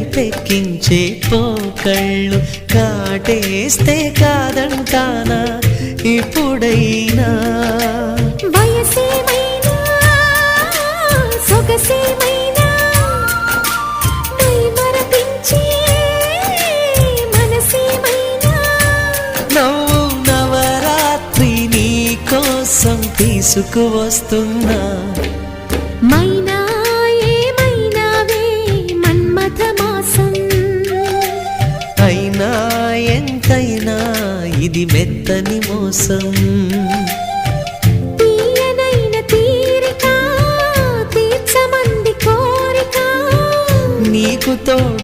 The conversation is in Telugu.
కైపెక్కించే పోకళ్ళు కాటేస్తే కాదంటానా ఇప్పుడైనా వయసేమైనా సొగసేమైనా మరపించే మనసేమైనా నవ్వు నవరాత్రి నీ కోసం తీసుకువస్తున్నా మైనా ఏమైనావే మన్మథ మాసం అయినా ఎంతైనా ఇది మెత్తని మోసం తీయనైన తీరిక తీర్చమంది కోరిక నీకు తోడు